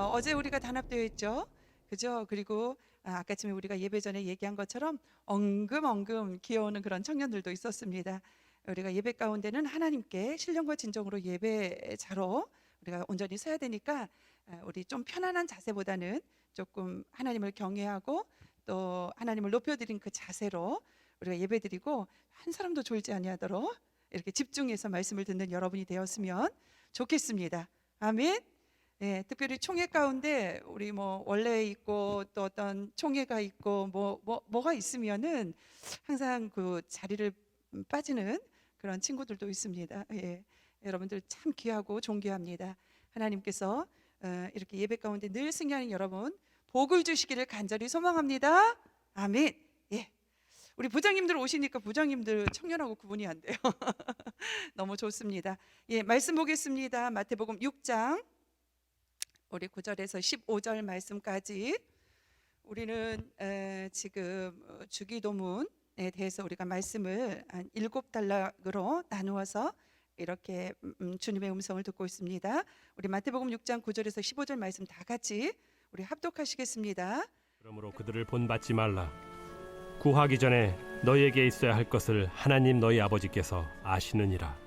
어제 우리가 단합되어 있죠. 그죠? 그리고 아까 아침에 우리가 예배 전에 얘기한 것처럼 엉금엉금 기어오는 그런 청년들도 있었습니다. 우리가 예배 가운데는 하나님께 신령과 진정으로 예배자로 우리가 온전히 서야 되니까 우리 좀 편안한 자세보다는 조금 하나님을 경외하고 또 하나님을 높여드린 그 자세로 우리가 예배드리고 한 사람도 졸지 아니하도록 이렇게 집중해서 말씀을 듣는 여러분이 되었으면 좋겠습니다. 아멘. 네, 특별히 총회 가운데 우리 뭐 원래 있고 또 어떤 총회가 있고 뭐가 있으면은 항상 그 자리를 빠지는 그런 친구들도 있습니다. 예, 여러분들 참 귀하고 존귀합니다. 하나님께서 이렇게 예배 가운데 늘 승리하는 여러분 복을 주시기를 간절히 소망합니다. 아멘. 예, 우리 부장님들 오시니까 부장님들 청년하고 구분이 안 돼요. 너무 좋습니다. 예, 말씀 보겠습니다. 마태복음 6장. 우리 9절에서 15절 말씀까지 우리는 지금 주기도문에 대해서 우리가 말씀을 한 7단락으로 나누어서 이렇게 주님의 음성을 듣고 있습니다. 우리 마태복음 6장 9절에서 15절 말씀 다 같이 우리 합독하시겠습니다. 그러므로 그들을 본받지 말라. 구하기 전에 너희에게 있어야 할 것을 하나님 너희 아버지께서 아시느니라.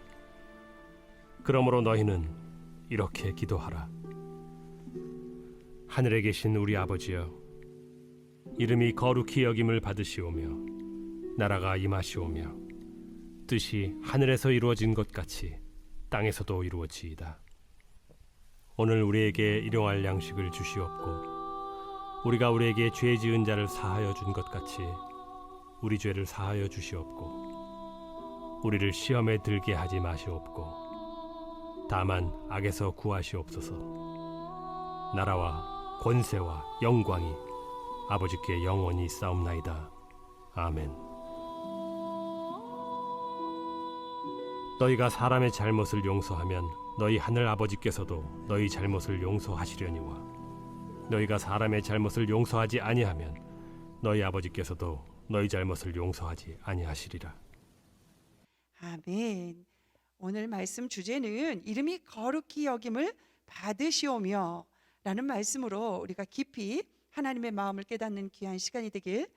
그러므로 너희는 이렇게 기도하라. 하늘에 계신 우리 아버지여, 이름이 거룩히 여김을 받으시오며 나라가 임하시오며 뜻이 하늘에서 이루어진 것 같이 땅에서도 이루어지이다. 오늘 우리에게 일용할 양식을 주시옵고 우리가 우리에게 죄 지은 자를 사하여 준 것 같이 우리 죄를 사하여 주시옵고 우리를 시험에 들게 하지 마시옵고 다만 악에서 구하시옵소서. 나라와 권세와 영광이 아버지께 영원히 있사옵나이다. 아멘. 너희가 사람의 잘못을 용서하면 너희 하늘 아버지께서도 너희 잘못을 용서하시려니와 너희가 사람의 잘못을 용서하지 아니하면 너희 아버지께서도 너희 잘못을 용서하지 아니하시리라. 아멘. 오늘 말씀 주제는 이름이 거룩히 여김을 받으시오며 라는 말씀으로 우리가 깊이 하나님의 마음을 깨닫는 귀한 시간이 되길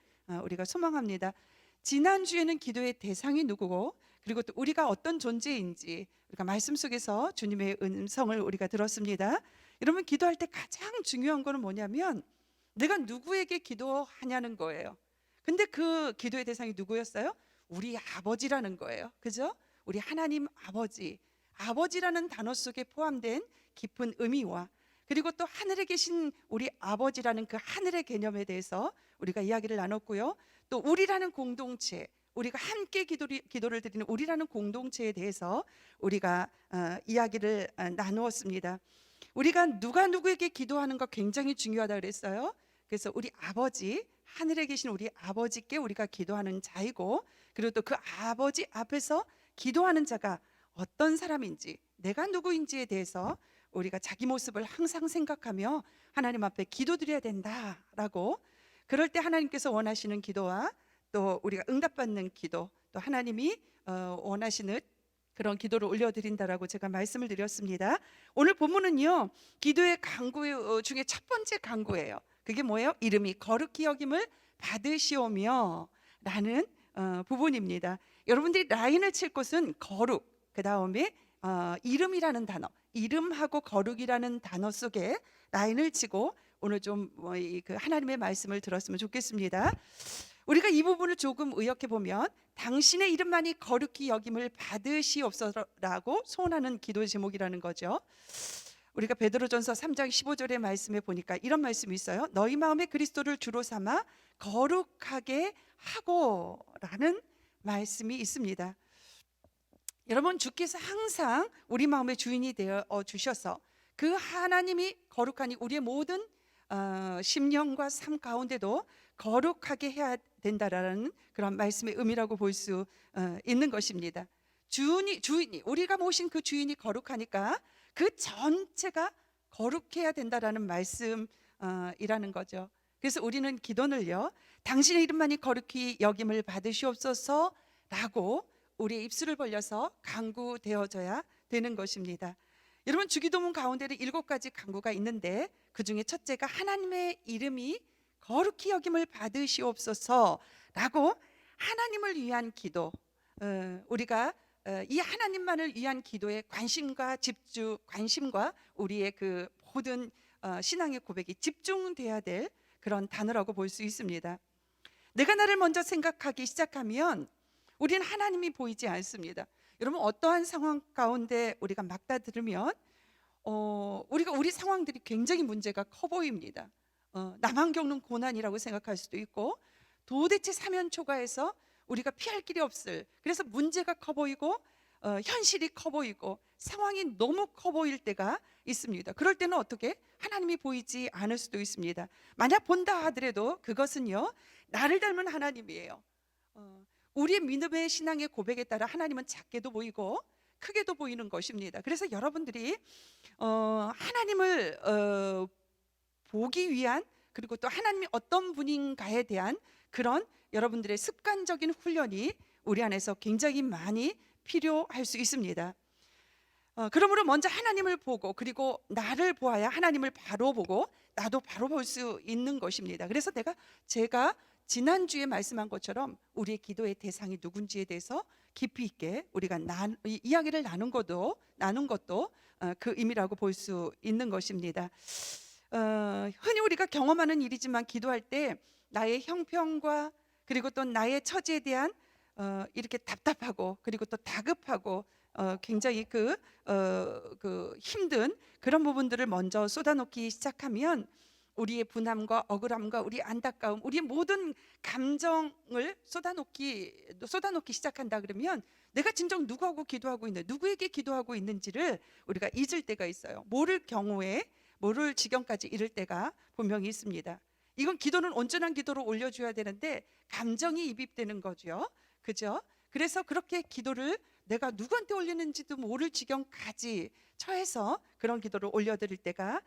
우리가 소망합니다. 지난주에는 기도의 대상이 누구고 그리고 또 우리가 어떤 존재인지 우리가 말씀 속에서 주님의 음성을 우리가 들었습니다. 여러분, 기도할 때 가장 중요한 거는 뭐냐면 내가 누구에게 기도하냐는 거예요. 근데 그 기도의 대상이 누구였어요? 우리 아버지라는 거예요. 그죠? 우리 하나님 아버지, 아버지라는 단어 속에 포함된 깊은 의미와 그리고 또 하늘에 계신 우리 아버지라는 그 하늘의 개념에 대해서 우리가 이야기를 나눴고요. 또 우리라는 공동체, 우리가 함께 기도를 드리는 우리라는 공동체에 대해서 우리가 이야기를 나누었습니다. 우리가 누가 누구에게 기도하는 거 굉장히 중요하다 그랬어요. 그래서 우리 아버지, 하늘에 계신 우리 아버지께 우리가 기도하는 자이고 그리고 또 그 아버지 앞에서 기도하는 자가 어떤 사람인지 내가 누구인지에 대해서 우리가 자기 모습을 항상 생각하며 하나님 앞에 기도드려야 된다라고, 그럴 때 하나님께서 원하시는 기도와 또 우리가 응답받는 기도, 또 하나님이 원하시는 그런 기도를 올려드린다라고 제가 말씀을 드렸습니다. 오늘 본문은요, 기도의 강구 중에 첫 번째 강구예요. 그게 뭐예요? 이름이 거룩히 여김을 받으시오며 라는 부분입니다. 여러분들이 라인을 칠 곳은 거룩, 그 다음에 이름이라는 단어, 이름하고 거룩이라는 단어 속에 라인을 치고 오늘 좀 그 하나님의 말씀을 들었으면 좋겠습니다. 우리가 이 부분을 조금 의역해 보면 당신의 이름만이 거룩히 여김을 받으시옵소서라고 소원하는 기도 제목이라는 거죠. 우리가 베드로전서 3장 15절의 말씀에 보니까 이런 말씀이 있어요. 너희 마음에 그리스도를 주로 삼아 거룩하게 하고라는 말씀이 있습니다. 여러분, 주께서 항상 우리 마음의 주인이 되어 주셔서 그 하나님이 거룩하니 우리의 모든 심령과 삶 가운데도 거룩하게 해야 된다라는 그런 말씀의 의미라고 볼 수 있는 것입니다. 주인이 우리가 모신 그 주인이 거룩하니까 그 전체가 거룩해야 된다라는 말씀이라는 거죠. 그래서 우리는 기도를요, 당신의 이름만이 거룩히 여김을 받으시옵소서라고 우리의 입술을 벌려서 간구되어져야 되는 것입니다. 여러분, 주기도문 가운데는 7가지 간구가 있는데 그 중에 첫째가 하나님의 이름이 거룩히 여김을 받으시옵소서라고 하나님을 위한 기도, 우리가 이 하나님만을 위한 기도에 관심과 우리의 그 모든 신앙의 고백이 집중돼야 될 그런 단어라고 볼 수 있습니다. 내가 나를 먼저 생각하기 시작하면 우리는 하나님이 보이지 않습니다. 여러분, 어떠한 상황 가운데 우리가 막다들으면 우리가 우리 상황들이 굉장히 문제가 커 보입니다. 나만 겪는 고난이라고 생각할 수도 있고, 도대체 사면초가에서 우리가 피할 길이 없을, 그래서 문제가 커 보이고 현실이 커 보이고 상황이 너무 커 보일 때가 있습니다. 그럴 때는 어떻게? 하나님이 보이지 않을 수도 있습니다. 만약 본다 하더라도 그것은요, 나를 닮은 하나님이에요. 우리의 믿음의 신앙의 고백에 따라 하나님은 작게도 보이고 크게도 보이는 것입니다. 그래서 여러분들이 하나님을 보기 위한, 그리고 또 하나님이 어떤 분인가에 대한 그런 여러분들의 습관적인 훈련이 우리 안에서 굉장히 많이 필요할 수 있습니다. 그러므로 먼저 하나님을 보고, 그리고 나를 보아야 하나님을 바로 보고 나도 바로 볼 수 있는 것입니다. 그래서 제가 지난주에 말씀한 것처럼 우리의 기도의 대상이 누군지에 대해서 깊이 있게 우리가 이야기를 나눈 것도 그 의미라고 볼 수 있는 것입니다. 흔히 우리가 경험하는 일이지만, 기도할 때 나의 형편과 그리고 또 나의 처지에 대한 이렇게 답답하고 그리고 또 다급하고 굉장히 그 힘든 그런 부분들을 먼저 쏟아놓기 시작하면, 우리의 분함과 억울함과 우리 안타까움, 우리의 모든 감정을 쏟아놓기 시작한다 그러면 내가 진정 누구에게 기도하고 있는지를 우리가 잊을 때가 있어요. 모를 지경까지 이를 때가 분명히 있습니다. 이건 기도는 온전한 기도로 올려줘야 되는데 감정이 입입되는 거죠. 그죠? 그래서 그렇게 기도를 내가 누구한테 올리는지도 모를 지경까지 처해서 그런 기도를 올려드릴 때가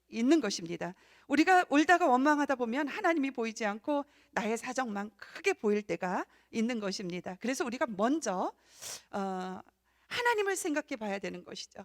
있는 것입니다. 우리가 울다가 원망하다 보면 하나님이 보이지 않고 나의 사정만 크게 보일 때가 있는 것입니다. 그래서 우리가 먼저 하나님을 생각해 봐야 되는 것이죠.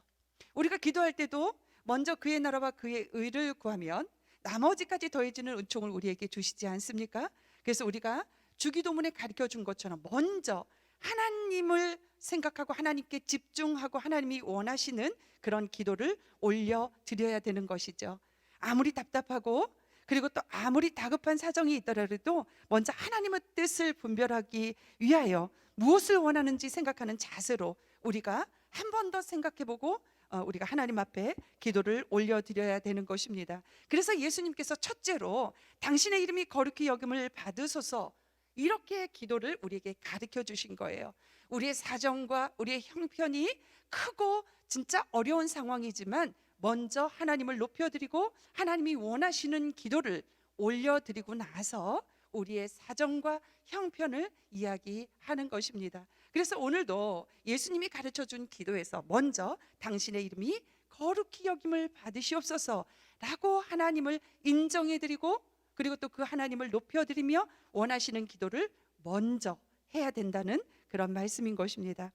우리가 기도할 때도 먼저 그의 나라와 그의 의를 구하면 나머지까지 더해지는 은총을 우리에게 주시지 않습니까? 그래서 우리가 주기도문에 가르쳐 준 것처럼 먼저 하나님을 생각하고 하나님께 집중하고 하나님이 원하시는 그런 기도를 올려드려야 되는 것이죠. 아무리 답답하고 그리고 또 아무리 다급한 사정이 있더라도 먼저 하나님의 뜻을 분별하기 위하여 무엇을 원하는지 생각하는 자세로 우리가 한 번 더 생각해보고 우리가 하나님 앞에 기도를 올려드려야 되는 것입니다. 그래서 예수님께서 첫째로 당신의 이름이 거룩히 여김을 받으소서, 이렇게 기도를 우리에게 가르쳐 주신 거예요. 우리의 사정과 우리의 형편이 크고 진짜 어려운 상황이지만 먼저 하나님을 높여드리고 하나님이 원하시는 기도를 올려드리고 나서 우리의 사정과 형편을 이야기하는 것입니다. 그래서 오늘도 예수님이 가르쳐준 기도에서 먼저 당신의 이름이 거룩히 여김을 받으시옵소서라고 하나님을 인정해드리고 그리고 또 그 하나님을 높여드리며 원하시는 기도를 먼저 해야 된다는 그런 말씀인 것입니다.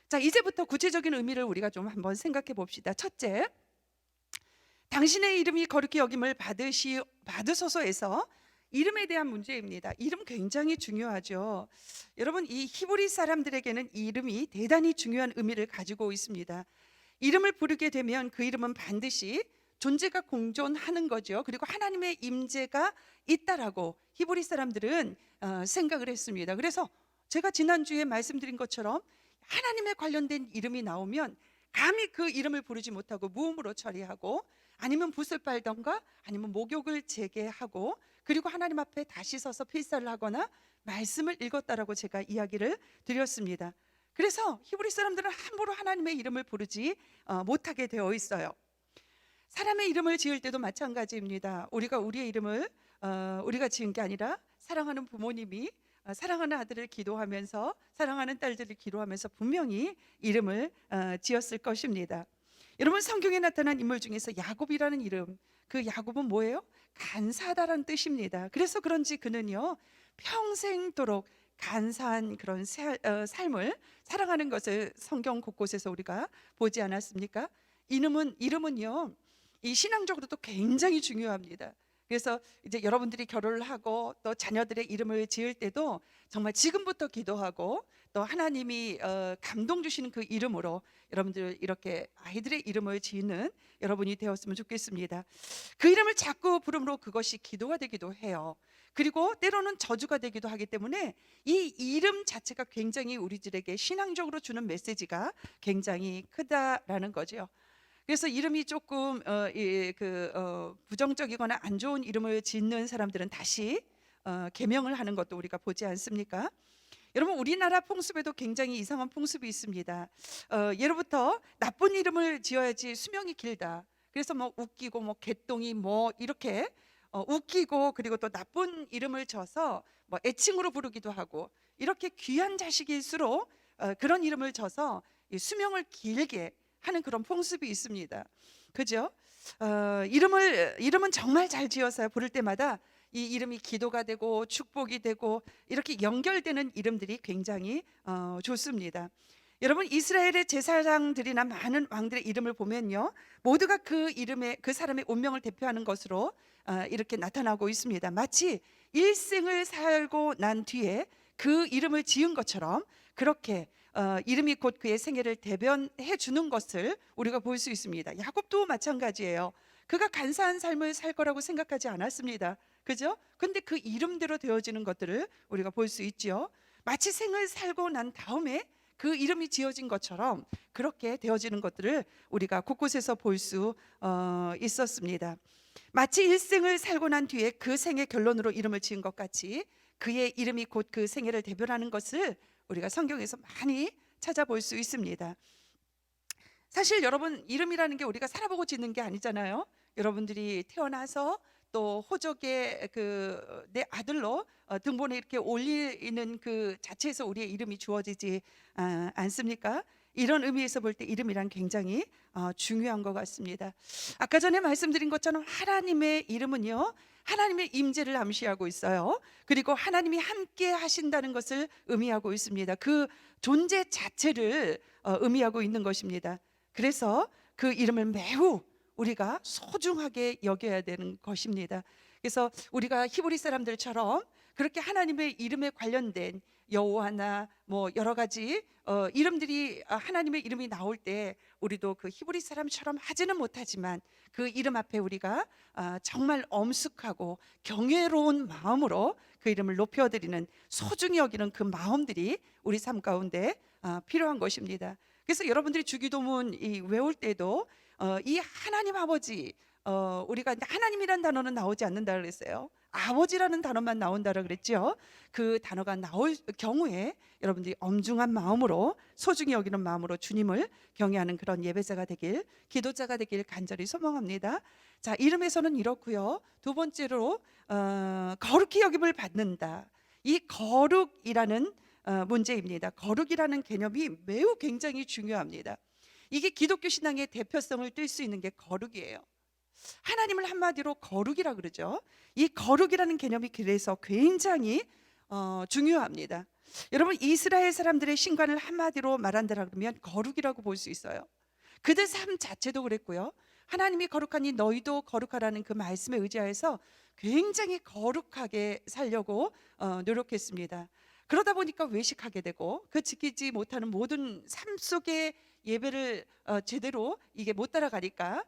자, 이제부터 구체적인 의미를 우리가 좀 한번 생각해 봅시다. 첫째, 당신의 이름이 거룩히 여김을 받으소서에서 이름에 대한 문제입니다. 이름 굉장히 중요하죠. 여러분, 이 히브리 사람들에게는 이 이름이 대단히 중요한 의미를 가지고 있습니다. 이름을 부르게 되면 그 이름은 반드시 존재가 공존하는 거죠. 그리고 하나님의 임재가 있다라고 히브리 사람들은 생각을 했습니다. 그래서 제가 지난주에 말씀드린 것처럼 하나님에 관련된 이름이 나오면 감히 그 이름을 부르지 못하고 무음으로 처리하고 아니면 붓을 빨던가 아니면 목욕을 재개하고 그리고 하나님 앞에 다시 서서 필사를 하거나 말씀을 읽었다라고 제가 이야기를 드렸습니다. 그래서 히브리 사람들은 함부로 하나님의 이름을 부르지 못하게 되어 있어요. 사람의 이름을 지을 때도 마찬가지입니다. 우리가 우리의 이름을 우리가 지은 게 아니라 사랑하는 부모님이 사랑하는 아들을 기도하면서 사랑하는 딸들을 기도하면서 분명히 이름을 지었을 것입니다. 여러분, 성경에 나타난 인물 중에서 야곱이라는 이름, 그 야곱은 뭐예요? 간사하다라는 뜻입니다. 그래서 그런지 그는요 평생도록 간사한 그런 삶을 살아가는 것을 성경 곳곳에서 우리가 보지 않았습니까? 이름은요 이 신앙적으로도 굉장히 중요합니다. 그래서 이제 여러분들이 결혼을 하고 또 자녀들의 이름을 지을 때도 정말 지금부터 기도하고 또 하나님이 감동 주시는 그 이름으로 여러분들 이렇게 아이들의 이름을 지는 여러분이 되었으면 좋겠습니다. 그 이름을 자꾸 부름으로 그것이 기도가 되기도 해요. 그리고 때로는 저주가 되기도 하기 때문에 이 이름 자체가 굉장히 우리들에게 신앙적으로 주는 메시지가 굉장히 크다라는 거죠. 그래서 이름이 조금 부정적이거나 안 좋은 이름을 짓는 사람들은 다시 개명을 하는 것도 우리가 보지 않습니까? 여러분, 우리나라 풍습에도 굉장히 이상한 풍습이 있습니다. 예로부터 나쁜 이름을 지어야지 수명이 길다. 그래서 뭐 웃기고 뭐 개똥이 뭐 이렇게 웃기고, 그리고 또 나쁜 이름을 져서 뭐 애칭으로 부르기도 하고, 이렇게 귀한 자식일수록 그런 이름을 져서 이 수명을 길게 하는 그런 풍습이 있습니다. 그죠? 이름은 정말 잘 지어서 부를 때마다 이 이름이 기도가 되고 축복이 되고 이렇게 연결되는 이름들이 굉장히 좋습니다. 여러분, 이스라엘의 제사장들이나 많은 왕들의 이름을 보면요 모두가 그 이름의 그 사람의 운명을 대표하는 것으로 이렇게 나타나고 있습니다. 마치 일생을 살고 난 뒤에 그 이름을 지은 것처럼 그렇게 이름이 곧 그의 생애를 대변해 주는 것을 우리가 볼 수 있습니다. 야곱도 마찬가지예요. 그가 간사한 삶을 살 거라고 생각하지 않았습니다. 그죠? 근데 그 이름대로 되어지는 것들을 우리가 볼 수 있죠. 마치 생을 살고 난 다음에 그 이름이 지어진 것처럼 그렇게 되어지는 것들을 우리가 곳곳에서 볼 수 있었습니다. 마치 일생을 살고 난 뒤에 그 생의 결론으로 이름을 지은 것 같이 그의 이름이 곧 그 생애를 대변하는 것을 우리가 성경에서 많이 찾아볼 수 있습니다. 사실 여러분, 이름이라는 게 우리가 살아보고 짓는 게 아니잖아요. 여러분들이 태어나서 또 호적의 내 아들로 등본에 이렇게 올리는 그 자체에서 우리의 이름이 주어지지 않습니까? 이런 의미에서 볼 때 이름이란 굉장히 중요한 것 같습니다. 아까 전에 말씀드린 것처럼 하나님의 이름은요 하나님의 임재를 암시하고 있어요. 그리고 하나님이 함께 하신다는 것을 의미하고 있습니다. 그 존재 자체를 의미하고 있는 것입니다. 그래서 그 이름을 매우 우리가 소중하게 여겨야 되는 것입니다. 그래서 우리가 히브리 사람들처럼 그렇게 하나님의 이름에 관련된 여호와나 뭐 여러 가지 이름들이 하나님의 이름이 나올 때 우리도 그 히브리 사람처럼 하지는 못하지만 그 이름 앞에 우리가 정말 엄숙하고 경외로운 마음으로 그 이름을 높여드리는, 소중히 여기는 그 마음들이 우리 삶 가운데 필요한 것입니다. 그래서 여러분들이 주기도문 외울 때도 이 하나님 아버지, 우리가 하나님이란 단어는 나오지 않는다 그랬어요. 아버지라는 단어만 나온다고 그랬죠. 그 단어가 나올 경우에 여러분들이 엄중한 마음으로, 소중히 여기는 마음으로 주님을 경외하는 그런 예배자가 되길, 기도자가 되길 간절히 소망합니다. 자, 이름에서는 이렇고요. 두 번째로 거룩히 여김을 받는다. 이 거룩이라는 문제입니다. 거룩이라는 개념이 매우 굉장히 중요합니다. 이게 기독교 신앙의 대표성을 띨 수 있는 게 거룩이에요. 하나님을 한마디로 거룩이라 그러죠. 이 거룩이라는 개념이 그래서 굉장히 중요합니다. 여러분, 이스라엘 사람들의 신관을 한마디로 말한다라 그러면 거룩이라고 볼 수 있어요. 그들 삶 자체도 그랬고요. 하나님이 거룩하니 너희도 거룩하라는 그 말씀에 의지하여서 굉장히 거룩하게 살려고 노력했습니다. 그러다 보니까 외식하게 되고 그 지키지 못하는 모든 삶 속의 예배를 제대로 이게 못 따라가니까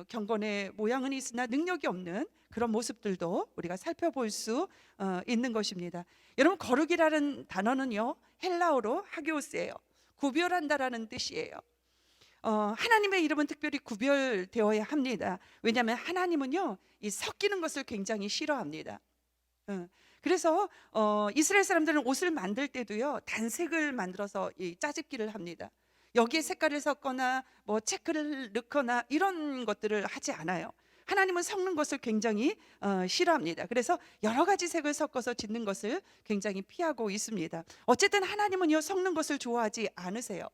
경건의 모양은 있으나 능력이 없는 그런 모습들도 우리가 살펴볼 수 있는 것입니다. 여러분, 거룩이라는 단어는요 헬라어로 하기오스예요. 구별한다라는 뜻이에요. 하나님의 이름은 특별히 구별되어야 합니다. 왜냐하면 하나님은요 이 섞이는 것을 굉장히 싫어합니다. 그래서 이스라엘 사람들은 옷을 만들 때도요 단색을 만들어서 이 짜집기를 합니다. 여기에 색깔을 섞거나 뭐 체크를 넣거나 이런 것들을 하지 않아요. 하나님은 섞는 것을 굉장히 싫어합니다. 그래서 여러 가지 색을 섞어서 짓는 것을 굉장히 피하고 있습니다. 어쨌든 하나님은요 섞는 것을 좋아하지 않으세요.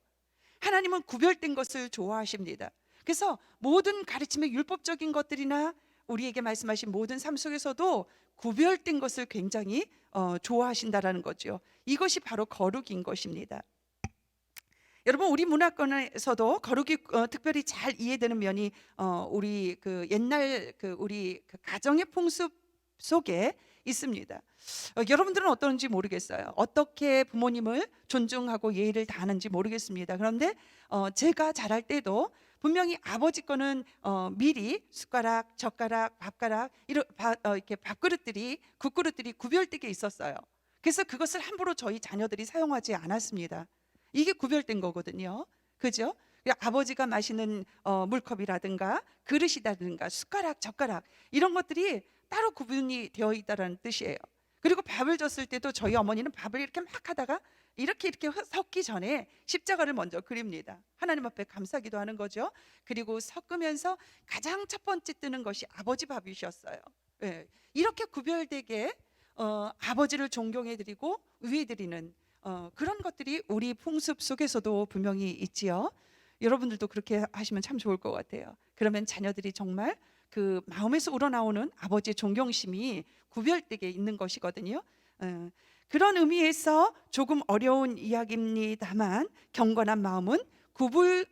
하나님은 구별된 것을 좋아하십니다. 그래서 모든 가르침의 율법적인 것들이나 우리에게 말씀하신 모든 삶 속에서도 구별된 것을 굉장히 좋아하신다라는 거죠. 이것이 바로 거룩인 것입니다. 여러분, 우리 문화권에서도 거룩이 특별히 잘 이해되는 면이 우리 그 옛날 우리 가정의 풍습 속에 있습니다. 여러분들은 어떤지 모르겠어요. 어떻게 부모님을 존중하고 예의를 다하는지 모르겠습니다. 그런데 제가 자랄 때도 분명히 아버지 거는 미리 숟가락, 젓가락, 밥가락 이렇게 밥그릇들이 국그릇들이 구별되게 있었어요. 그래서 그것을 함부로 저희 자녀들이 사용하지 않았습니다. 이게 구별된 거거든요. 그죠? 아버지가 마시는 물컵이라든가 그릇이라든가 숟가락, 젓가락 이런 것들이 따로 구분이 되어 있다는 뜻이에요. 그리고 밥을 줬을 때도 저희 어머니는 밥을 이렇게 막 하다가 이렇게 섞기 전에 십자가를 먼저 그립니다. 하나님 앞에 감사기도 하는 거죠. 그리고 섞으면서 가장 첫 번째 뜨는 것이 아버지 밥이셨어요. 예, 이렇게 구별되게 아버지를 존경해드리고 위해드리는 그런 것들이 우리 풍습 속에서도 분명히 있지요. 여러분들도 그렇게 하시면 참 좋을 것 같아요. 그러면 자녀들이 정말 그 마음에서 우러나오는 아버지의 존경심이 구별되게 있는 것이거든요. 그런 의미에서 조금 어려운 이야기입니다만 경건한 마음은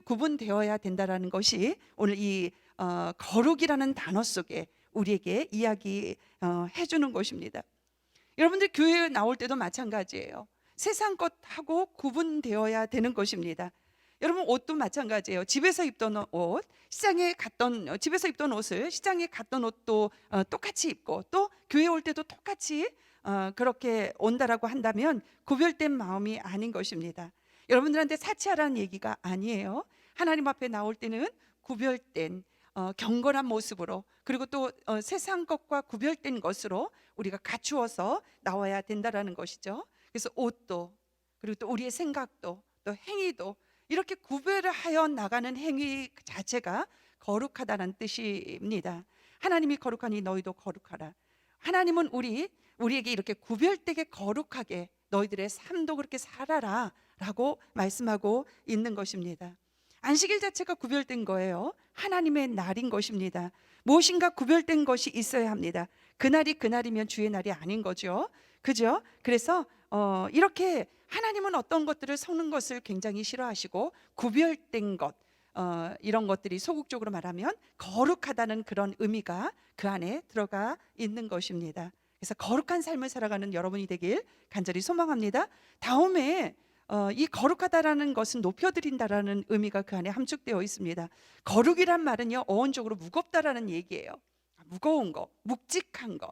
구분되어야 된다라는 것이 오늘 이 거룩이라는 단어 속에 우리에게 이야기해 주는 것입니다. 여러분들 교회에 나올 때도 마찬가지예요. 세상 것하고 구분되어야 되는 것입니다. 여러분, 옷도 마찬가지예요. 집에서 입던 옷, 집에서 입던 옷을 시장에 갔던 옷도 똑같이 입고 또 교회 올 때도 똑같이 그렇게 온다라고 한다면 구별된 마음이 아닌 것입니다. 여러분들한테 사치하라는 얘기가 아니에요. 하나님 앞에 나올 때는 구별된 경건한 모습으로, 그리고 또 세상 것과 구별된 것으로 우리가 갖추어서 나와야 된다라는 것이죠. 그래서 옷도, 그리고 또 우리의 생각도, 또 행위도 이렇게 구별을 하여 나가는 행위 자체가 거룩하다는 뜻입니다. 하나님이 거룩하니 너희도 거룩하라. 하나님은 우리에게 이렇게 구별되게 거룩하게 너희들의 삶도 그렇게 살아라 라고 말씀하고 있는 것입니다. 안식일 자체가 구별된 거예요. 하나님의 날인 것입니다. 무엇인가 구별된 것이 있어야 합니다. 그날이 그날이면 주의 날이 아닌 거죠. 그죠? 그래서 이렇게 하나님은 어떤 것들을 섞는 것을 굉장히 싫어하시고 구별된 것, 이런 것들이 소극적으로 말하면 거룩하다는 그런 의미가 그 안에 들어가 있는 것입니다. 그래서 거룩한 삶을 살아가는 여러분이 되길 간절히 소망합니다. 다음에 이 거룩하다라는 것은 높여드린다라는 의미가 그 안에 함축되어 있습니다. 거룩이란 말은요, 어원적으로 무겁다라는 얘기예요. 무거운 거, 묵직한 거.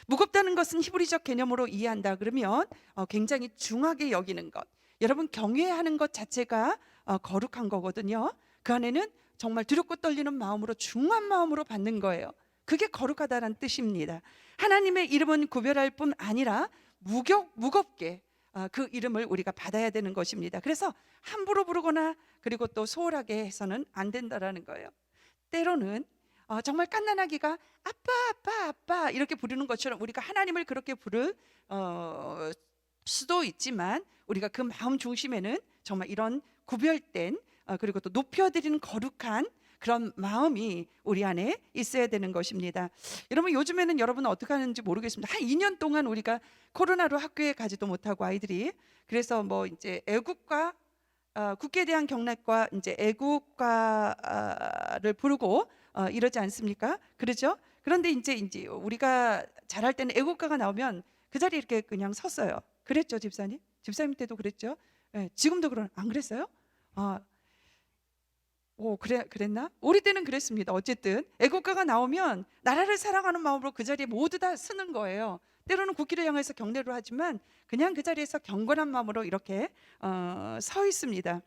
무겁다는 것은 히브리적 개념으로 이해한다 그러면 굉장히 중하게 여기는 것. 여러분, 경외하는 것 자체가 거룩한 거거든요. 그 안에는 정말 두렵고 떨리는 마음으로, 중한 마음으로 받는 거예요. 그게 거룩하다는 뜻입니다. 하나님의 이름은 구별할 뿐 아니라 무겁게 그 이름을 우리가 받아야 되는 것입니다. 그래서 함부로 부르거나 그리고 또 소홀하게 해서는 안 된다라는 거예요. 때로는 정말 갓난아기가 아빠 아빠 아빠 이렇게 부르는 것처럼 우리가 하나님을 그렇게 부를 수도 있지만 우리가 그 마음 중심에는 정말 이런 구별된 그리고 또 높여드리는 거룩한 그런 마음이 우리 안에 있어야 되는 것입니다. 여러분, 요즘에는 여러분은 어떻게 하는지 모르겠습니다. 한 2년 동안 우리가 코로나로 학교에 가지도 못하고 아이들이, 그래서 뭐 이제 애국가 국기에 대한 경례과 이제 애국가를 부르고 이러지 않습니까? 그렇죠? 그런데 이제 우리가 잘할 때는 애국가가 나오면 그 자리에 이렇게 그냥 섰어요. 그랬죠, 집사님? 집사님 때도 그랬죠? 네, 지금도 안 그랬어요? 그랬나? 우리 때는 그랬습니다. 어쨌든 애국가가 나오면 나라를 사랑하는 마음으로 그 자리에 모두 다 서는 거예요. 때로는 국기를 향해서 경례를 하지만 그냥 그 자리에서 경건한 마음으로 이렇게 서 있습니다.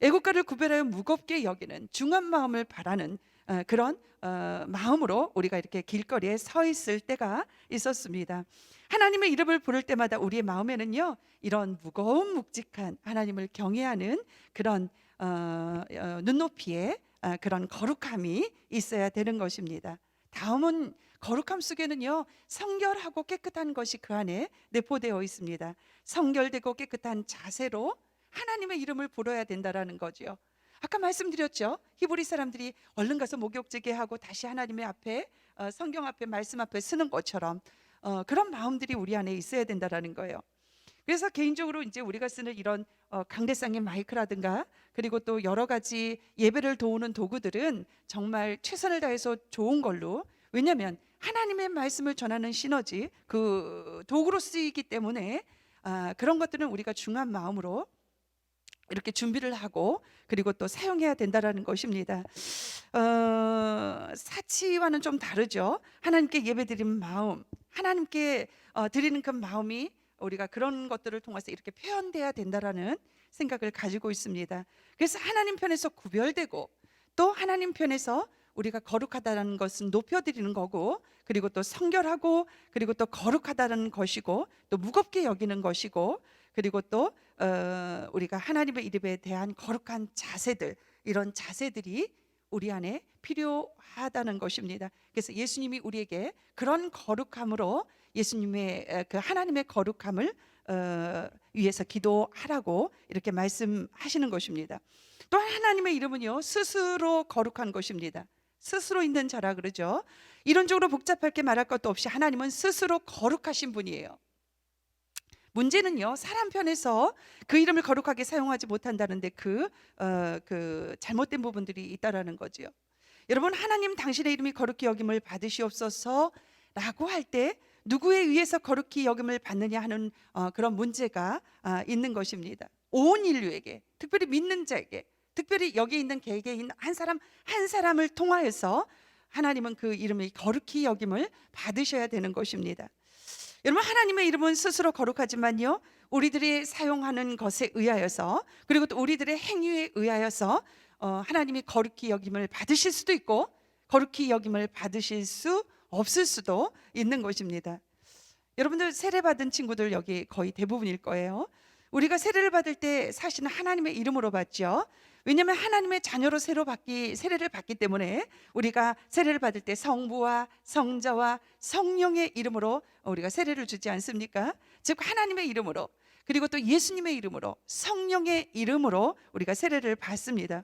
애국가를 구별하여 무겁게 여기는 중한 마음을 바라는 그런 마음으로 우리가 이렇게 길거리에 서 있을 때가 있었습니다. 하나님의 이름을 부를 때마다 우리의 마음에는요, 이런 무거운 묵직한 하나님을 경외하는 그런 눈높이에 그런 거룩함이 있어야 되는 것입니다. 다음은 거룩함 속에는요, 성결하고 깨끗한 것이 그 안에 내포되어 있습니다. 성결되고 깨끗한 자세로 하나님의 이름을 부르어야 된다라는 거죠. 아까 말씀드렸죠. 히브리 사람들이 얼른 가서 목욕제게 하고 다시 하나님의 앞에 성경 앞에 말씀 앞에 서는 것처럼 그런 마음들이 우리 안에 있어야 된다라는 거예요. 그래서 개인적으로 이제 우리가 쓰는 이런 강대상의 마이크라든가 그리고 또 여러 가지 예배를 도우는 도구들은 정말 최선을 다해서 좋은 걸로, 왜냐하면 하나님의 말씀을 전하는 시너지 그 도구로 쓰이기 때문에 그런 것들은 우리가 중한 마음으로 이렇게 준비를 하고 그리고 또 사용해야 된다라는 것입니다. 사치와는 좀 다르죠. 하나님께 예배드리는 마음, 하나님께 드리는 그 마음이 우리가 그런 것들을 통해서 이렇게 표현돼야 된다라는 생각을 가지고 있습니다. 그래서 하나님 편에서 구별되고 또 하나님 편에서 우리가 거룩하다는 것은 높여드리는 거고, 그리고 또 성결하고 그리고 또 거룩하다는 것이고 또 무겁게 여기는 것이고, 그리고 또 우리가 하나님의 이름에 대한 거룩한 자세들, 이런 자세들이 우리 안에 필요하다는 것입니다. 그래서 예수님이 우리에게 그런 거룩함으로 예수님의 그 하나님의 거룩함을 위해서 기도하라고 이렇게 말씀하시는 것입니다. 또 하나님의 이름은요, 스스로 거룩한 것입니다. 스스로 있는 자라 그러죠. 이론적으로 복잡하게 말할 것도 없이 하나님은 스스로 거룩하신 분이에요. 문제는요, 사람 편에서 그 이름을 거룩하게 사용하지 못한다는데 그 잘못된 부분들이 있다라는 거지요. 여러분, 하나님 당신의 이름이 거룩히 여김을 받으시옵소서라고 할 때 누구에 의해서 거룩히 여김을 받느냐 하는 그런 문제가 있는 것입니다. 온 인류에게, 특별히 믿는 자에게, 특별히 여기 있는 개개인 한 사람 한 사람을 통하여서 하나님은 그 이름이 거룩히 여김을 받으셔야 되는 것입니다. 여러분, 하나님의 이름은 스스로 거룩하지만요, 우리들이 사용하는 것에 의하여서 그리고 또 우리들의 행위에 의하여서 하나님이 거룩히 여김을 받으실 수도 있고 거룩히 여김을 받으실 수 없을 수도 있는 것입니다. 여러분들 세례 받은 친구들 여기 거의 대부분일 거예요. 우리가 세례를 받을 때 사실은 하나님의 이름으로 받죠. 왜냐하면 하나님의 자녀로 세례를 받기 때문에 우리가 세례를 받을 때 성부와 성자와 성령의 이름으로 우리가 세례를 주지 않습니까? 즉 하나님의 이름으로, 그리고 또 예수님의 이름으로, 성령의 이름으로 우리가 세례를 받습니다.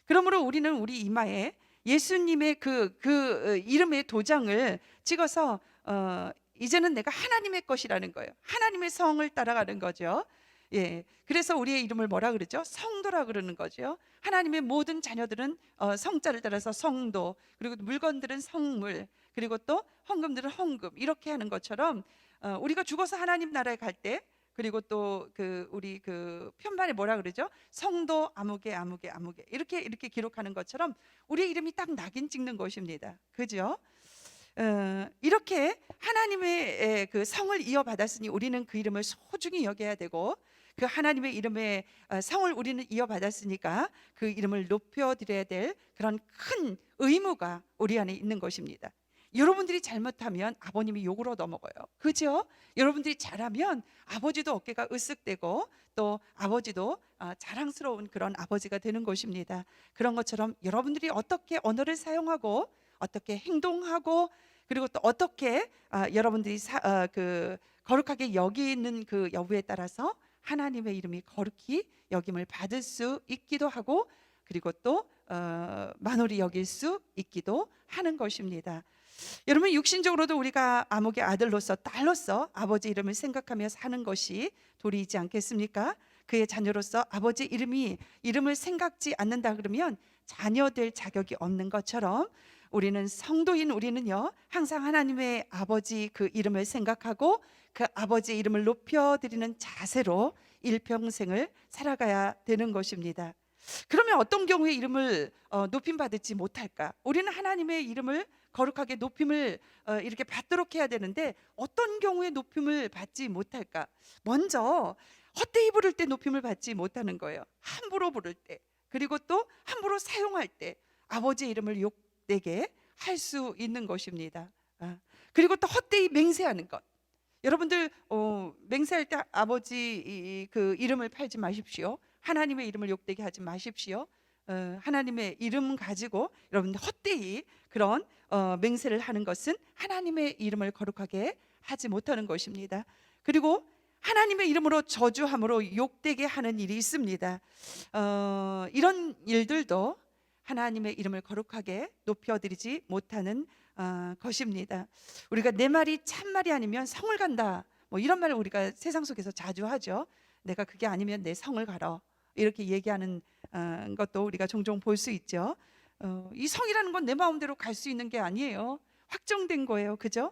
그러므로 우리는 우리 이마에 예수님의 그 이름의 도장을 찍어서 이제는 내가 하나님의 것이라는 거예요. 하나님의 성을 따라가는 거죠. 예, 그래서 우리의 이름을 뭐라 그러죠? 성도라 그러는 거죠. 하나님의 모든 자녀들은 성자를 따라서 성도, 그리고 물건들은 성물, 그리고 또 헌금들은 헌금, 이렇게 하는 것처럼 우리가 죽어서 하나님 나라에 갈 때, 그리고 또 우리 편반에 뭐라 그러죠? 성도 아무개 아무개 아무개, 이렇게 기록하는 것처럼 우리의 이름이 딱 낙인 찍는 것입니다. 그죠? 이렇게 하나님의 그 성을 이어받았으니 우리는 그 이름을 소중히 여겨야 되고, 그 하나님의 이름의 성을 우리는 이어받았으니까 그 이름을 높여드려야 될 그런 큰 의무가 우리 안에 있는 것입니다. 여러분들이 잘못하면 아버님이 욕을 얻어먹어요. 그죠? 여러분들이 잘하면 아버지도 어깨가 으쓱대고 또 아버지도 자랑스러운 그런 아버지가 되는 것입니다. 그런 것처럼 여러분들이 어떻게 언어를 사용하고 어떻게 행동하고 그리고 또 어떻게 여러분들이 거룩하게 여기는 그 여부에 따라서 하나님의 이름이 거룩히 여김을 받을 수 있기도 하고, 그리고 또 만홀히 여길 수 있기도 하는 것입니다. 여러분, 육신적으로도 우리가 아목의 아들로서 딸로서 아버지 이름을 생각하며 사는 것이 도리이지 않겠습니까? 그의 자녀로서 아버지 이름을 생각지 않는다 그러면 자녀 될 자격이 없는 것처럼 우리는 성도인 우리는요, 항상 하나님의 아버지 그 이름을 생각하고 그 아버지의 이름을 높여드리는 자세로 일평생을 살아가야 되는 것입니다. 그러면 어떤 경우에 이름을 높임 받지 못할까? 우리는 하나님의 이름을 거룩하게 높임을 이렇게 받도록 해야 되는데 어떤 경우에 높임을 받지 못할까? 먼저 헛되이 부를 때 높임을 받지 못하는 거예요. 함부로 부를 때, 그리고 또 함부로 사용할 때 아버지의 이름을 욕되게 할 수 있는 것입니다. 그리고 또 헛되이 맹세하는 것. 여러분들 맹세할 때 아버지 그 이름을 팔지 마십시오. 하나님의 이름을 욕되게 하지 마십시오. 하나님의 이름 가지고 여러분들 헛되이 그런 맹세를 하는 것은 하나님의 이름을 거룩하게 하지 못하는 것입니다. 그리고 하나님의 이름으로 저주함으로 욕되게 하는 일이 있습니다. 이런 일들도 하나님의 이름을 거룩하게 높여드리지 못하는 것입니다. 우리가 내 말이 참말이 아니면 성을 간다, 뭐 이런 말을 우리가 세상 속에서 자주 하죠. 내가 그게 아니면 내 성을 가러, 이렇게 얘기하는 것도 우리가 종종 볼 수 있죠. 이 성이라는 건 내 마음대로 갈 수 있는 게 아니에요. 확정된 거예요. 그죠?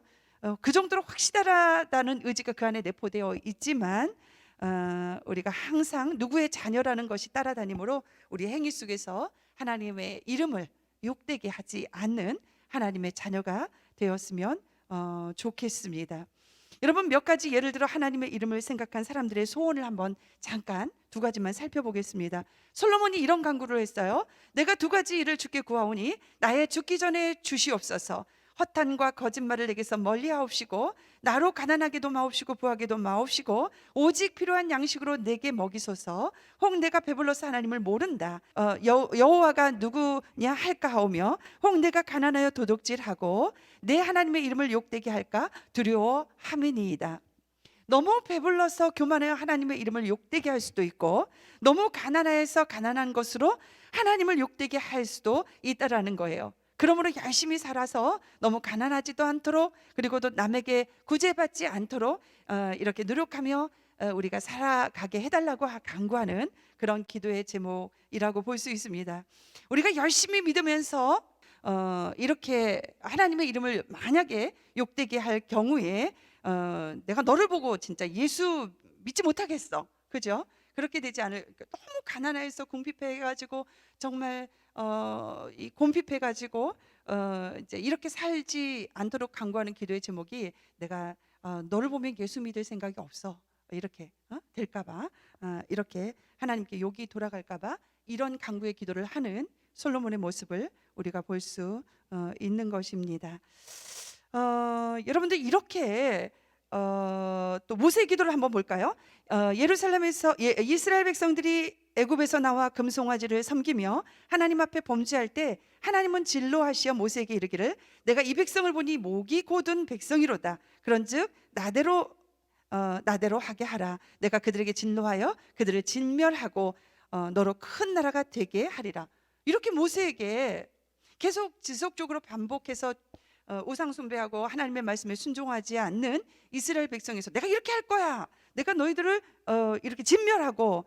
그 정도로 확실하다는 의지가 그 안에 내포되어 있지만 우리가 항상 누구의 자녀라는 것이 따라다니므로 우리 행위 속에서 하나님의 이름을 욕되게 하지 않는 하나님의 자녀가 되었으면 좋겠습니다. 여러분, 몇 가지 예를 들어 하나님의 이름을 생각한 사람들의 소원을 한번 잠깐 두 가지만 살펴보겠습니다. 솔로몬이 이런 간구를 했어요. 내가 두 가지 일을 주께 구하오니 나의 죽기 전에 주시옵소서. 허탄과 거짓말을 내게서 멀리하옵시고 나로 가난하게도 마옵시고 부하게도 마옵시고 오직 필요한 양식으로 내게 먹이소서. 혹 내가 배불러서 하나님을 모른다, 여호와가 누구냐 할까 하오며 혹 내가 가난하여 도둑질하고 내 하나님의 이름을 욕되게 할까 두려워함이니이다. 너무 배불러서 교만하여 하나님의 이름을 욕되게 할 수도 있고, 너무 가난해서 가난한 것으로 하나님을 욕되게 할 수도 있다라는 거예요. 그러므로 열심히 살아서 너무 가난하지도 않도록, 그리고 또 남에게 구제받지 않도록 이렇게 노력하며 우리가 살아가게 해달라고 간구하는 그런 기도의 제목이라고 볼 수 있습니다. 우리가 열심히 믿으면서 이렇게 하나님의 이름을 만약에 욕되게 할 경우에 내가 너를 보고 진짜 예수 믿지 못하겠어, 그죠? 그렇게 되지 않을, 너무 가난해서 궁핍해가지고 정말 이 곰핍해가지고 이제 이렇게 살지 않도록 간구하는 기도의 제목이 내가 너를 보면 예수 믿을 생각이 없어, 이렇게 될까봐, 이렇게 하나님께 욕이 돌아갈까봐 이런 간구의 기도를 하는 솔로몬의 모습을 우리가 볼 수 있는 것입니다. 여러분들 이렇게 또 모세의 기도를 한번 볼까요? 예루살렘에서 이스라엘 백성들이 애굽에서 나와 금송아지를 섬기며 하나님 앞에 범죄할 때 하나님은 진노하시어 모세에게 이르기를 내가 이 백성을 보니 목이 곧은 백성이로다. 그런즉 나대로 하게 하라. 내가 그들에게 진노하여 그들을 진멸하고 너로 큰 나라가 되게 하리라. 이렇게 모세에게 계속 지속적으로 반복해서 우상 숭배하고 하나님의 말씀에 순종하지 않는 이스라엘 백성에서 내가 이렇게 할 거야, 내가 너희들을 이렇게 진멸하고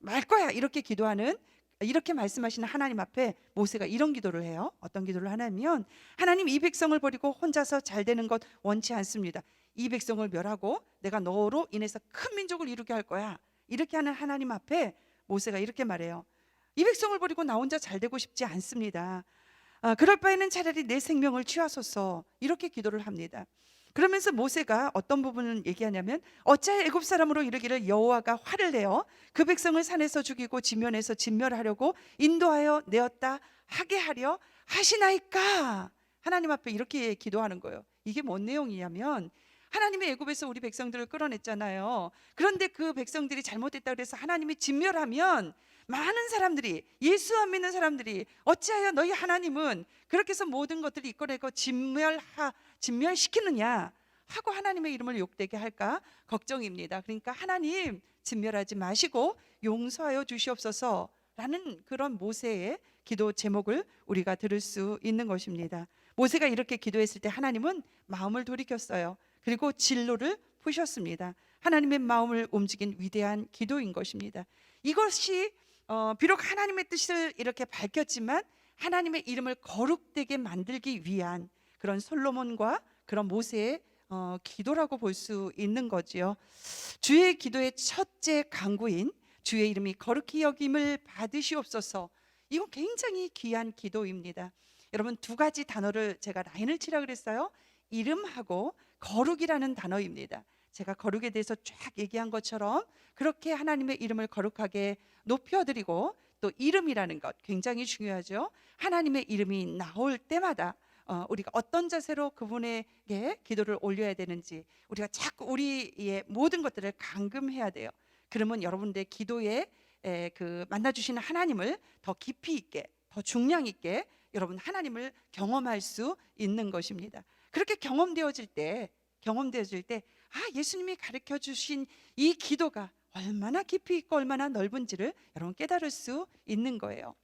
말 거야, 이렇게 기도하는, 이렇게 말씀하시는 하나님 앞에 모세가 이런 기도를 해요. 어떤 기도를 하냐면, 하나님, 이 백성을 버리고 혼자서 잘 되는 것 원치 않습니다. 이 백성을 멸하고 내가 너로 인해서 큰 민족을 이루게 할 거야. 이렇게 하는 하나님 앞에 모세가 이렇게 말해요. 이 백성을 버리고 나 혼자 잘 되고 싶지 않습니다. 그럴 바에는 차라리 내 생명을 취하소서, 이렇게 기도를 합니다. 그러면서 모세가 어떤 부분을 얘기하냐면, 어찌하여 애굽 사람으로 이르기를 여호와가 화를 내어 그 백성을 산에서 죽이고 지면에서 진멸하려고 인도하여 내었다 하게 하려 하시나이까. 하나님 앞에 이렇게 기도하는 거예요. 이게 뭔 내용이냐면, 하나님이 애굽에서 우리 백성들을 끌어냈잖아요. 그런데 그 백성들이 잘못했다 그래서 하나님이 진멸하면 많은 사람들이, 예수 안 믿는 사람들이 어찌하여 너희 하나님은 그렇게 해서 모든 것들을 이끌어내고 진멸시키느냐 하고 하나님의 이름을 욕되게 할까 걱정입니다. 그러니까 하나님 진멸하지 마시고 용서하여 주시옵소서라는 그런 모세의 기도 제목을 우리가 들을 수 있는 것입니다. 모세가 이렇게 기도했을 때 하나님은 마음을 돌이켰어요. 그리고 진로를 푸셨습니다. 하나님의 마음을 움직인 위대한 기도인 것입니다. 이것이 비록 하나님의 뜻을 이렇게 밝혔지만 하나님의 이름을 거룩되게 만들기 위한 그런 솔로몬과 그런 모세의 기도라고 볼 수 있는 거지요. 주의 기도의 첫째 간구인 주의 이름이 거룩히 여김을 받으시옵소서, 이건 굉장히 귀한 기도입니다. 여러분, 두 가지 단어를 제가 라인을 치라 그랬어요. 이름하고 거룩이라는 단어입니다. 제가 거룩에 대해서 쫙 얘기한 것처럼 그렇게 하나님의 이름을 거룩하게 높여드리고, 또 이름이라는 것 굉장히 중요하죠. 하나님의 이름이 나올 때마다 우리가 어떤 자세로 그분에게 기도를 올려야 되는지 우리가 자꾸 우리의 모든 것들을 감금해야 돼요. 그러면 여러분들의 기도에 그 만나주시는 하나님을 더 깊이 있게, 더 중량 있게 여러분 하나님을 경험할 수 있는 것입니다. 그렇게 경험되어질 때 경험되어질 때 예수님이 가르쳐 주신 이 기도가 얼마나 깊이 있고 얼마나 넓은지를 여러분 깨달을 수 있는 거예요.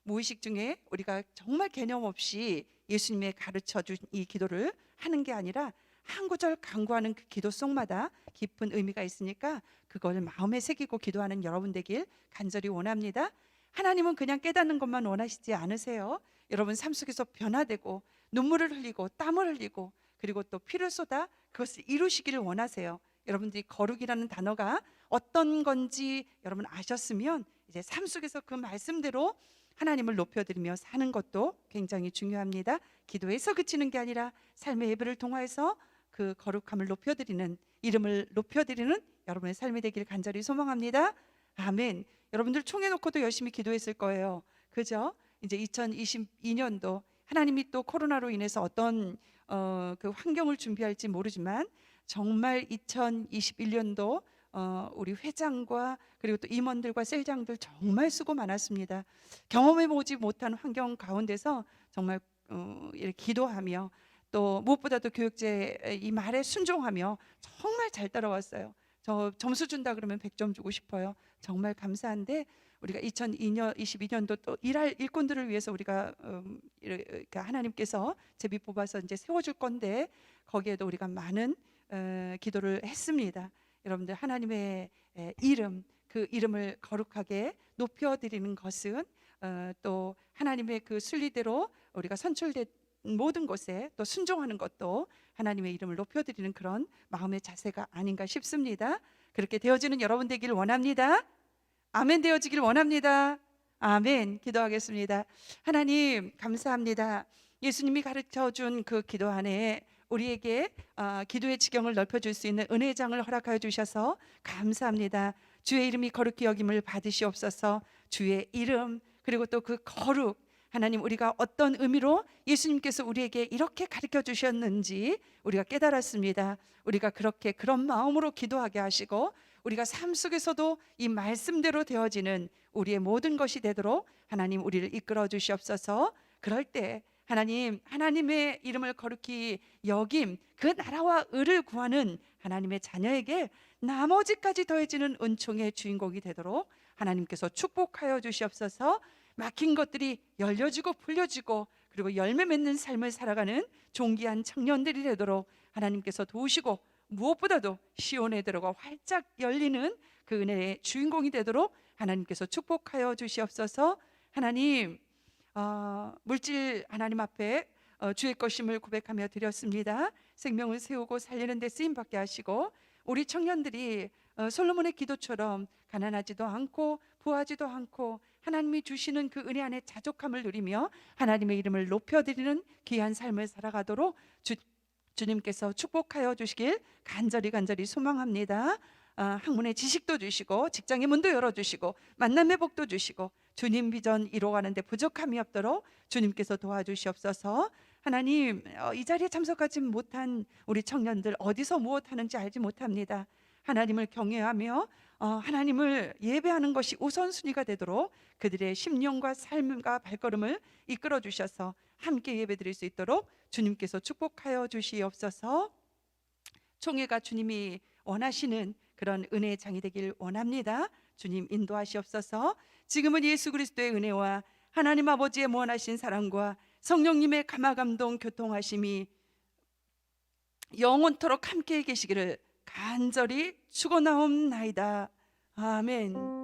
무의식 중에 우리가 정말 개념 없이 예수님의 가르쳐 준 이 기도를 하는 게 아니라 한 구절 간구하는 그 기도 속마다 깊은 의미가 있으니까 그걸 마음에 새기고 기도하는 여러분 되길 간절히 원합니다. 하나님은 그냥 깨닫는 것만 원하시지 않으세요. 여러분 삶 속에서 변화되고 눈물을 흘리고 땀을 흘리고 그리고 또 피를 쏟아 그것을 이루시기를 원하세요. 여러분들이 거룩이라는 단어가 어떤 건지 여러분 아셨으면 이제 삶 속에서 그 말씀대로 하나님을 높여드리며 사는 것도 굉장히 중요합니다. 기도에서 그치는 게 아니라 삶의 예배를 통해서 그 거룩함을 높여드리는, 이름을 높여드리는 여러분의 삶이 되길 간절히 소망합니다. 아멘. 여러분들 총회 놓고도 열심히 기도했을 거예요. 그죠? 이제 2022년도 하나님이 또 코로나로 인해서 어떤 그 환경을 준비할지 모르지만 정말 2021년도 우리 회장과 그리고 또 임원들과 셀장들 정말 수고 많았습니다. 경험해보지 못한 환경 가운데서 정말 이렇게 기도하며 또 무엇보다도 교육제 이 말에 순종하며 정말 잘 따라왔어요. 저 점수 준다 그러면 100점 주고 싶어요. 정말 감사한데 우리가 2022년도 또 일할 일꾼들을 위해서 우리가 하나님께서 제비 뽑아서 이제 세워줄 건데 거기에도 우리가 많은 기도를 했습니다. 여러분들 하나님의 이름, 그 이름을 거룩하게 높여드리는 것은 또 하나님의 그 순리대로 우리가 선출된 모든 곳에 또 순종하는 것도 하나님의 이름을 높여드리는 그런 마음의 자세가 아닌가 싶습니다. 그렇게 되어지는 여러분 되기를 원합니다. 아멘. 되어지길 원합니다. 아멘. 기도하겠습니다. 하나님 감사합니다. 예수님이 가르쳐준 그 기도 안에 우리에게 기도의 지경을 넓혀줄 수 있는 은혜의 장을 허락하여 주셔서 감사합니다. 주의 이름이 거룩히 여김을 받으시옵소서. 주의 이름 그리고 또 그 거룩, 하나님 우리가 어떤 의미로 예수님께서 우리에게 이렇게 가르쳐 주셨는지 우리가 깨달았습니다. 우리가 그렇게 그런 마음으로 기도하게 하시고 우리가 삶 속에서도 이 말씀대로 되어지는 우리의 모든 것이 되도록 하나님 우리를 이끌어 주시옵소서. 그럴 때 하나님, 하나님의 이름을 거룩히 여김, 그 나라와 의를 구하는 하나님의 자녀에게 나머지까지 더해지는 은총의 주인공이 되도록 하나님께서 축복하여 주시옵소서. 막힌 것들이 열려지고 풀려지고 그리고 열매 맺는 삶을 살아가는 존귀한 청년들이 되도록 하나님께서 도우시고 무엇보다도 시온의 들어가 활짝 열리는 그 은혜의 주인공이 되도록 하나님께서 축복하여 주시옵소서. 하나님 물질 하나님 앞에 주의 것임을 고백하며 드렸습니다. 생명을 세우고 살리는 데 쓰임받게 하시고 우리 청년들이 솔로몬의 기도처럼 가난하지도 않고 부하지도 않고 하나님이 주시는 그 은혜 안에 자족함을 누리며 하나님의 이름을 높여드리는 귀한 삶을 살아가도록 주님께서 축복하여 주시길 간절히 소망합니다. 학문의 지식도 주시고 직장의 문도 열어주시고 만남의 복도 주시고 주님 비전 이루어가는 데 부족함이 없도록 주님께서 도와주시옵소서. 하나님 이 자리에 참석하지 못한 우리 청년들 어디서 무엇하는지 알지 못합니다. 하나님을 경외하며 하나님을 예배하는 것이 우선순위가 되도록 그들의 심령과 삶과 발걸음을 이끌어 주셔서 함께 예배드릴 수 있도록 주님께서 축복하여 주시옵소서. 총회가 주님이 원하시는 그런 은혜의 장이 되길 원합니다. 주님 인도하시옵소서. 지금은 예수 그리스도의 은혜와 하나님 아버지의 무한하신 사랑과 성령님의 감화감동 교통하심이 영원토록 함께 계시기를 간절히 축원하옵나이다. 아멘.